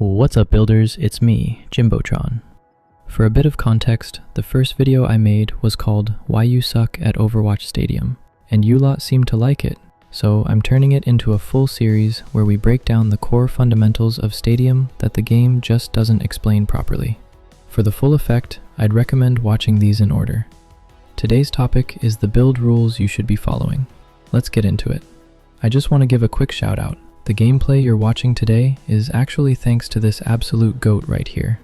What's up builders, it's me, Jimbotron. For a bit of context, the first video I made was called Why You Suck at Overwatch Stadium, and you lot seemed to like it, so I'm turning it into a full series where we break down the core fundamentals of Stadium that the game just doesn't explain properly. For the full effect, I'd recommend watching these in order. Today's topic is the build rules you should be following. Let's get into it. I just want to give a quick shout out. The gameplay you're watching today is actually thanks to this absolute goat right here.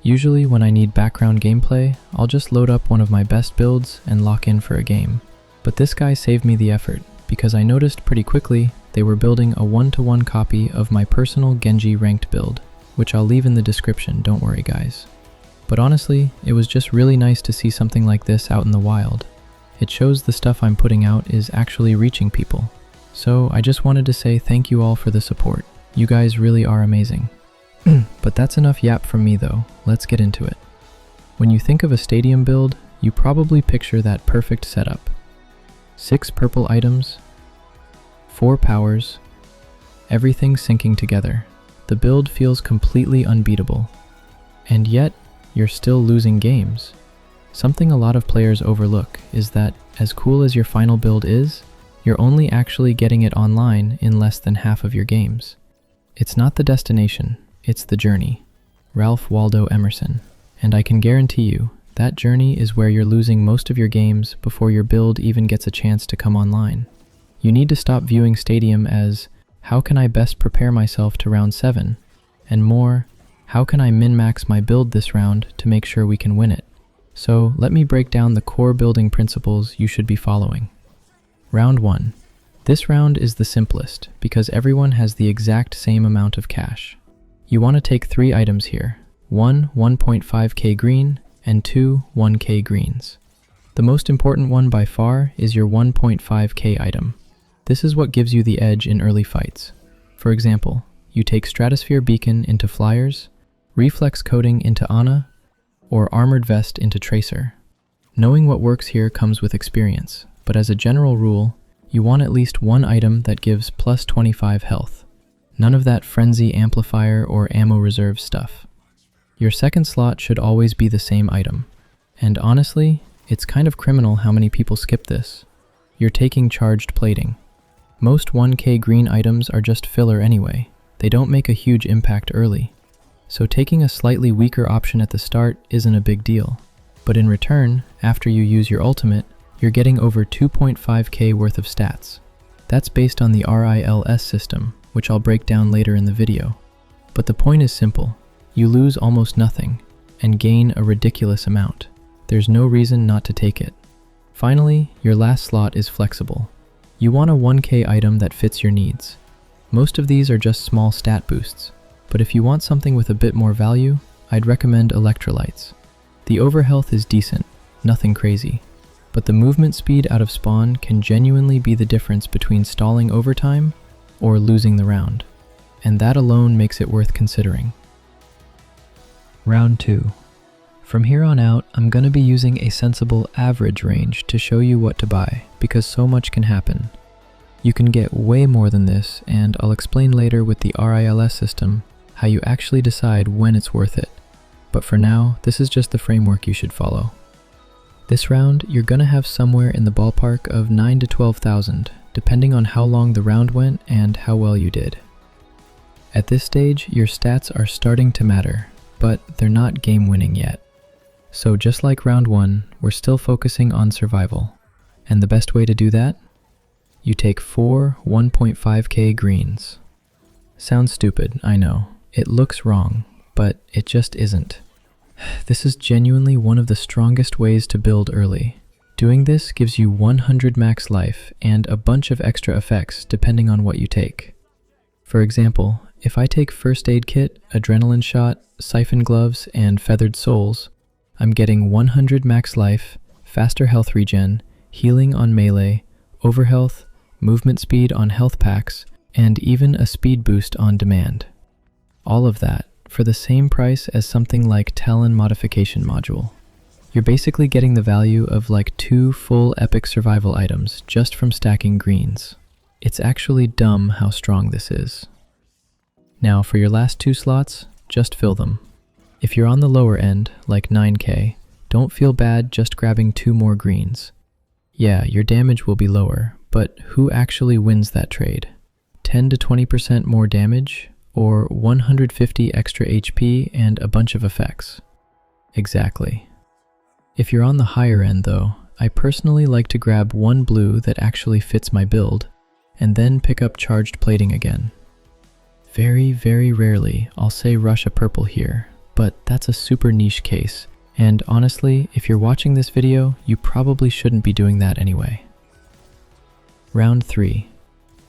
Usually when I need background gameplay, I'll just load up one of my best builds and lock in for a game. But this guy saved me the effort, because I noticed pretty quickly they were building a 1-to-1 copy of my personal Genji ranked build, which I'll leave in the description, don't worry guys. But honestly, it was just really nice to see something like this out in the wild. It shows the stuff I'm putting out is actually reaching people. So I just wanted to say thank you all for the support. You guys really are amazing. But that's enough yap from me though, let's get into it. When you think of a stadium build, you probably picture that perfect setup. 6 purple items, 4 powers, everything syncing together. The build feels completely unbeatable. And yet, you're still losing games. Something a lot of players overlook is that as cool as your final build is, you're only actually getting it online in less than half of your games. It's not the destination, it's the journey. Ralph Waldo Emerson. And I can guarantee you, that journey is where you're losing most of your games before your build even gets a chance to come online. You need to stop viewing Stadium as, how can I best prepare myself to round 7? And more, how can I min-max my build this round to make sure we can win it? So let me break down the core building principles you should be following. Round 1. This round is the simplest because everyone has the exact same amount of cash. You want to take 3 items here, 1 1.5k green and 2 1k greens. The most important one by far is your 1.5k item. This is what gives you the edge in early fights. For example, you take Stratosphere Beacon into Flyers, Reflex Coating into Ana, or Armored Vest into Tracer. Knowing what works here comes with experience, but as a general rule, you want at least one item that gives plus 25 health. None of that Frenzy Amplifier or Ammo Reserve stuff. Your second slot should always be the same item. And honestly, it's kind of criminal how many people skip this. You're taking Charged Plating. Most 1k green items are just filler anyway. They don't make a huge impact early. So taking a slightly weaker option at the start isn't a big deal. But in return, after you use your ultimate, you're getting over 2.5k worth of stats. That's based on the RILS system, which I'll break down later in the video. But the point is simple. You lose almost nothing, and gain a ridiculous amount. There's no reason not to take it. Finally, your last slot is flexible. You want a 1k item that fits your needs. Most of these are just small stat boosts, but if you want something with a bit more value, I'd recommend electrolytes. The overhealth is decent, nothing crazy, but the movement speed out of spawn can genuinely be the difference between stalling overtime or losing the round, and that alone makes it worth considering. Round 2. From here on out, I'm going to be using a sensible average range to show you what to buy, because so much can happen. You can get way more than this, and I'll explain later with the RILS system how you actually decide when it's worth it. But for now, this is just the framework you should follow. This round, you're gonna have somewhere in the ballpark of 9 to 12,000, depending on how long the round went and how well you did. At this stage, your stats are starting to matter, but they're not game-winning yet. So just like round 1, we're still focusing on survival. And the best way to do that? You take 4 1.5k greens. Sounds stupid, I know. It looks wrong, but it just isn't. This is genuinely one of the strongest ways to build early. Doing this gives you 100 max life and a bunch of extra effects depending on what you take. For example, if I take First Aid Kit, Adrenaline Shot, Siphon Gloves, and Feathered Soles, I'm getting 100 max life, faster health regen, healing on melee, overhealth, movement speed on health packs, and even a speed boost on demand. All of that for the same price as something like Talon Modification Module. You're basically getting the value of like 2 full epic survival items just from stacking greens. It's actually dumb how strong this is. Now for your last 2 slots, just fill them. If you're on the lower end, like 9k, don't feel bad just grabbing 2 more greens. Yeah, your damage will be lower, but who actually wins that trade? 10 to 20% more damage, or 150 extra HP and a bunch of effects? Exactly. If you're on the higher end though, I personally like to grab 1 blue that actually fits my build, and then pick up charged plating again. Very, very rarely I'll say rush a purple here, but that's a super niche case, and honestly, if you're watching this video, you probably shouldn't be doing that anyway. Round 3.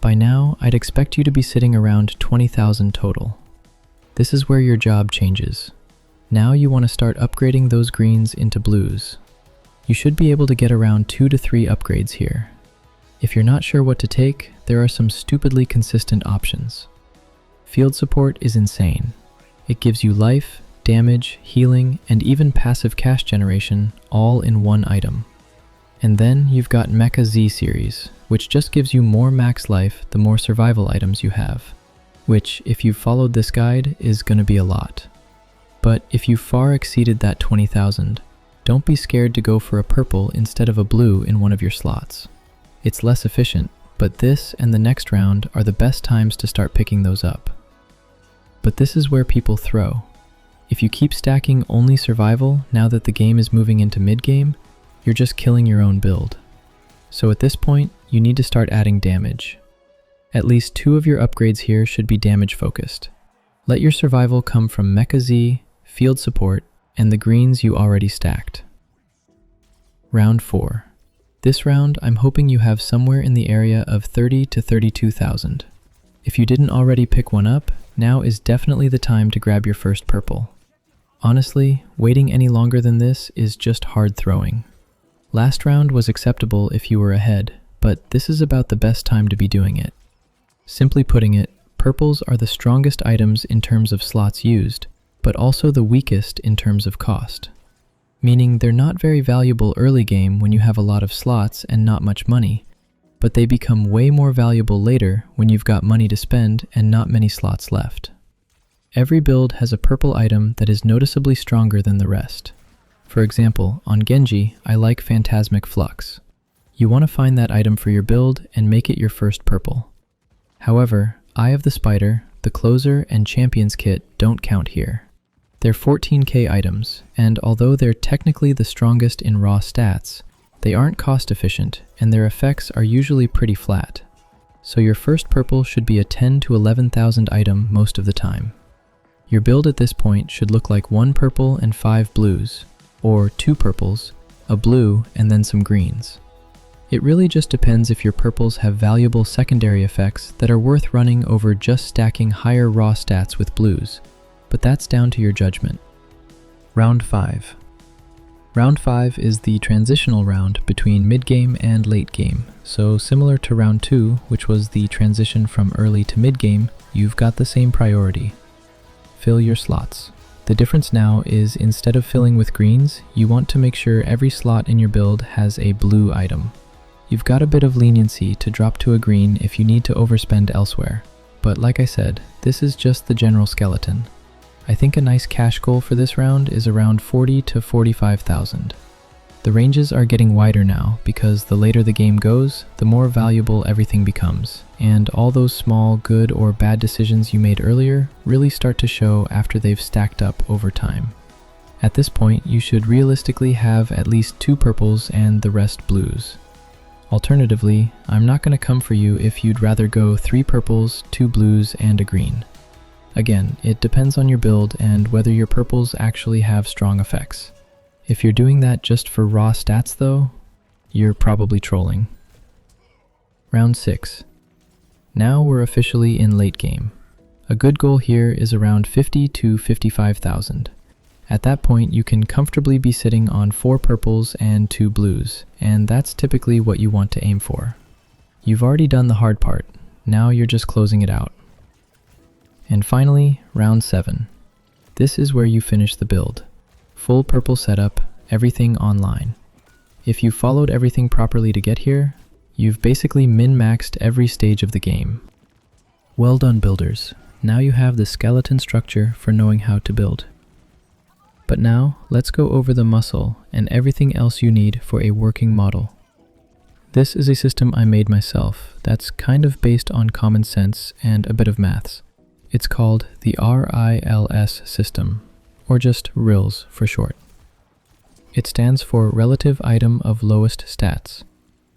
By now, I'd expect you to be sitting around 20,000 total. This is where your job changes. Now you want to start upgrading those greens into blues. You should be able to get around 2 to 3 upgrades here. If you're not sure what to take, there are some stupidly consistent options. Field support is insane. It gives you life, damage, healing, and even passive cash generation all in one item. And then you've got Mecha Z series, which just gives you more max life the more survival items you have, which, if you've followed this guide, is gonna be a lot. But if you far exceeded that 20,000, don't be scared to go for a purple instead of a blue in one of your slots. It's less efficient, but this and the next round are the best times to start picking those up. But this is where people throw. If you keep stacking only survival now that the game is moving into mid-game, you're just killing your own build. So at this point, you need to start adding damage. At least 2 of your upgrades here should be damage focused. Let your survival come from Mecha Z, field support, and the greens you already stacked. Round 4. This round, I'm hoping you have somewhere in the area of 30 to 32,000. If you didn't already pick one up, now is definitely the time to grab your first purple. Honestly, waiting any longer than this is just hard throwing. Last round was acceptable if you were ahead, but this is about the best time to be doing it. Simply putting it, purples are the strongest items in terms of slots used, but also the weakest in terms of cost. Meaning they're not very valuable early game when you have a lot of slots and not much money, but they become way more valuable later when you've got money to spend and not many slots left. Every build has a purple item that is noticeably stronger than the rest. For example, on Genji, I like Phantasmic Flux. You want to find that item for your build and make it your first purple. However, Eye of the Spider, the Closer, and Champions Kit don't count here. They're 14k items, and although they're technically the strongest in raw stats, they aren't cost efficient, and their effects are usually pretty flat. So your first purple should be a 10 to 11,000 item most of the time. Your build at this point should look like 1 purple and 5 blues, or 2 purples, a blue, and then some greens. It really just depends if your purples have valuable secondary effects that are worth running over just stacking higher raw stats with blues, but that's down to your judgment. Round 5. Round 5 is the transitional round between mid-game and late game, so similar to round 2, which was the transition from early to mid-game, you've got the same priority. Fill your slots. The difference now is instead of filling with greens, you want to make sure every slot in your build has a blue item. You've got a bit of leniency to drop to a green if you need to overspend elsewhere, but like I said, this is just the general skeleton. I think a nice cash goal for this round is around 40 to 45,000. The ranges are getting wider now because the later the game goes, the more valuable everything becomes, and all those small good or bad decisions you made earlier really start to show after they've stacked up over time. At this point, you should realistically have at least 2 purples and the rest blues. Alternatively, I'm not going to come for you if you'd rather go 3 purples, 2 blues, and a green. Again, it depends on your build and whether your purples actually have strong effects. If you're doing that just for raw stats though, you're probably trolling. Round 6. Now we're officially in late game. A good goal here is around 50 to 55,000. At that point, you can comfortably be sitting on 4 purples and 2 blues, and that's typically what you want to aim for. You've already done the hard part, now you're just closing it out. And finally, round 7. This is where you finish the build. Full purple setup, everything online. If you followed everything properly to get here, you've basically min-maxed every stage of the game. Well done, builders. Now you have the skeleton structure for knowing how to build. But now, let's go over the muscle and everything else you need for a working model. This is a system I made myself that's kind of based on common sense and a bit of maths. It's called the RILS System, or just RILS for short. It stands for Relative Item of Lowest Stats,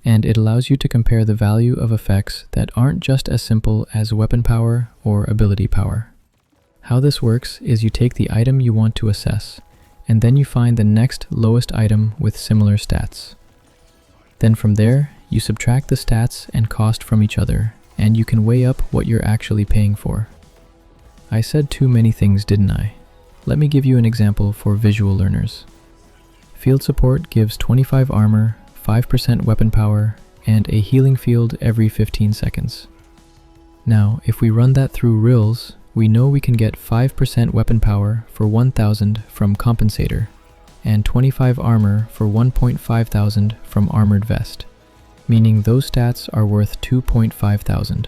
and it allows you to compare the value of effects that aren't just as simple as weapon power or ability power. How this works is you take the item you want to assess, and then you find the next lowest item with similar stats. Then from there, you subtract the stats and cost from each other, and you can weigh up what you're actually paying for. I said too many things, didn't I? Let me give you an example for visual learners. Field support gives 25 armor, 5% weapon power, and a healing field every 15 seconds. Now, if we run that through RILS, we know we can get 5% weapon power for 1000 from Compensator, and 25 armor for 1,500 from Armored Vest, meaning those stats are worth 2,500.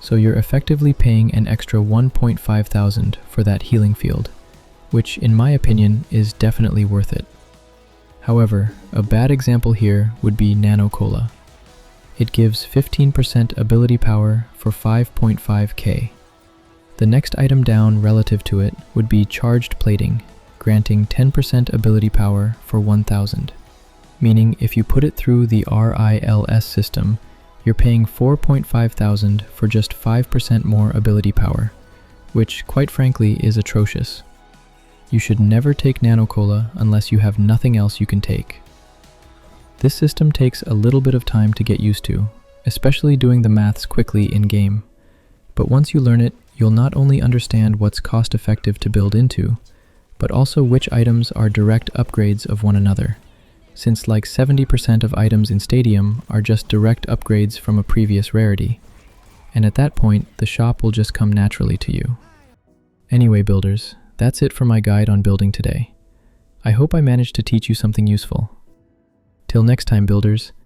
So you're effectively paying an extra 1,500 for that healing field, which in my opinion is definitely worth it. However, a bad example here would be Nano Cola. It gives 15% ability power for 5.5k. The next item down relative to it would be Charged Plating, granting 10% ability power for 1000, meaning if you put it through the RILS system, you're paying 4,500 for just 5% more ability power, which quite frankly is atrocious. You should never take Nano Cola unless you have nothing else you can take. This system takes a little bit of time to get used to, especially doing the maths quickly in-game. But once you learn it, you'll not only understand what's cost-effective to build into, but also which items are direct upgrades of one another, since like 70% of items in Stadium are just direct upgrades from a previous rarity, and at that point, the shop will just come naturally to you. Anyway, builders, that's it for my guide on building today. I hope I managed to teach you something useful. Till next time, builders,